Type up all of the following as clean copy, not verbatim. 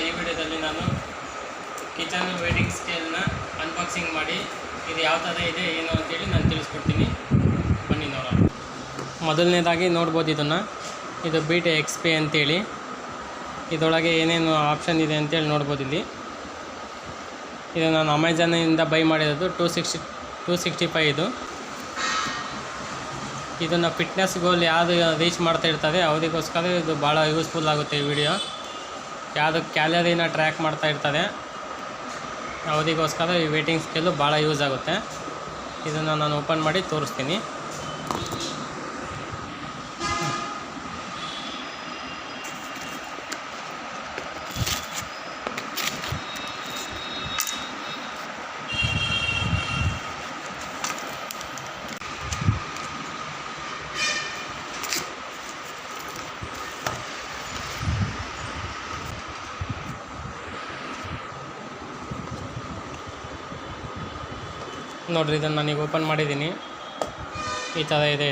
ಈ ವಿಡಿಯೋದಲ್ಲಿ ನಾನು ಕಿಚನ್ ವೇಟಿಂಗ್ ಸ್ಕೇಲ್ನ ಅನ್ಬಾಕ್ಸಿಂಗ್ ಮಾಡಿ ಇದು ಯಾವ ಥರ ಇದೆ ಏನು ಅಂತೇಳಿ ನಾನು ತಿಳಿಸ್ಕೊಡ್ತೀನಿ. ಬನ್ನಿ ನೋಡೋಣ. ಮೊದಲನೇದಾಗಿ ನೋಡ್ಬೋದು ಇದು ಬೀಟ್ XP ಅಂತೇಳಿ. ಇದರೊಳಗೆ ಏನೇನು ಆಪ್ಷನ್ ಇದೆ ಅಂತೇಳಿ ನೋಡ್ಬೋದು. ಇದು ನಾನು ಅಮೆಜಾನಿಂದ ಬೈ ಮಾಡಿರೋದು. 265 ಇದನ್ನು ಫಿಟ್ನೆಸ್ ಗೋಲ್ ಯಾವುದು ರೀಚ್ ಮಾಡ್ತಾ ಇರ್ತದೆ ಅವರಿಗೋಸ್ಕರ ಇದು ಭಾಳ ಯೂಸ್ಫುಲ್ ಆಗುತ್ತೆ. ಈ ವಿಡಿಯೋ ಯಾವುದು ಕ್ಯಾಲರಿನ ಟ್ರ್ಯಾಕ್ ಮಾಡ್ತಾ ಇರ್ತದೆ ಅವರಿಗೋಸ್ಕರ ಈ ವೇಟಿಂಗ್ ಸ್ಕೇಲು ಭಾಳ ಯೂಸ್ ಆಗುತ್ತೆ. ಇದನ್ನು ನಾನು ಓಪನ್ ಮಾಡಿ ತೋರಿಸ್ತೀನಿ. ನೋಡಿರಿ, ಇದನ್ನು ನಾನೀಗ ಓಪನ್ ಮಾಡಿದ್ದೀನಿ. ಈ ಥರ ಇದೆ.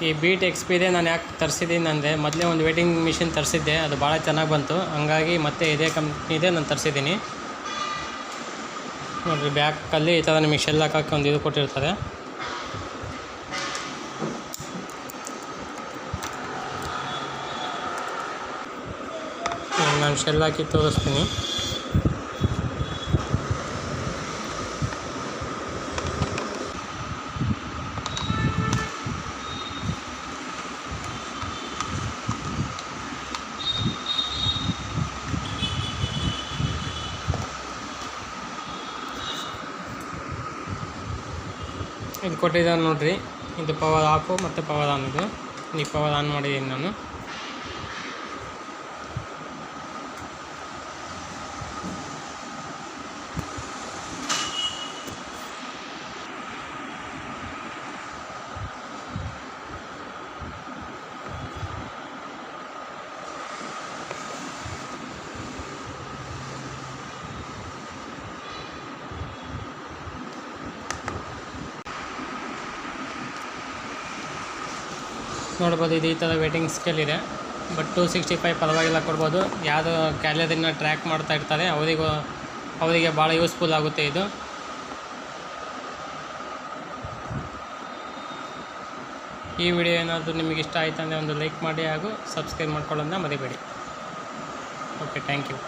ಈ ಬೀಟ್ XP ಇದೆ. ನಾನು ಯಾಕೆ ತರಿಸಿದ್ದೀನಿ ಅಂದರೆ ಮೊದಲೇ ಒಂದು ವೇಟಿಂಗ್ ಮಿಷಿನ್ ತರಿಸಿದ್ದೆ, ಅದು ಭಾಳ ಚೆನ್ನಾಗಿ ಬಂತು. ಹಂಗಾಗಿ ಮತ್ತೆ ಇದೇ ಕಂಪ್ನಿದೆ ನಾನು ತರಿಸಿದ್ದೀನಿ. ನೋಡಿರಿ, ಬ್ಯಾಕಲ್ಲಿ ಈ ಥರ ನಿಮಗೆ ಶೆಲ್ ಹಾಕೋಕ್ಕೆ ಒಂದು ಇದು ಕೊಟ್ಟಿರ್ತಾರೆ. ನಾನು ಶೆಲ್ ಹಾಕಿ ತೋರಿಸ್ತೀನಿ. ಇದು ಕೊಟ್ಟಿದ್ದಾರೆ ನೋಡಿರಿ. ಇದು ಪವರ್ ಆಫು ಮತ್ತು ಪವರ್ ಆನ್. ಈ ಪವರ್ ಆನ್ ಮಾಡಿದ್ದೀನಿ ನಾನು. ನೋಡ್ಬೋದು, ಇದು ಈ ಥರ ವೇಟಿಂಗ್ ಸ್ಕೇಲ್ ಇದೆ. ಬಟ್ 265 ಪರವಾಗಿಲ್ಲ, ಕೊಡ್ಬೋದು. ಯಾವುದು ಕ್ಯಾಲರಿನ ಟ್ರ್ಯಾಕ್ ಮಾಡ್ತಾ ಇರ್ತಾರೆ ಅವರಿಗೆ ಭಾಳ ಯೂಸ್ಫುಲ್ ಆಗುತ್ತೆ ಇದು. ಈ ವಿಡಿಯೋ ಏನಾದರೂ ನಿಮಗೆ ಇಷ್ಟ ಆಯಿತು ಅಂದರೆ ಒಂದು ಲೈಕ್ ಮಾಡಿ ಹಾಗೂ ಸಬ್ಸ್ಕ್ರೈಬ್ ಮಾಡ್ಕೊಳ್ಳೋದನ್ನ ಮರಿಬೇಡಿ. Okay, thank you.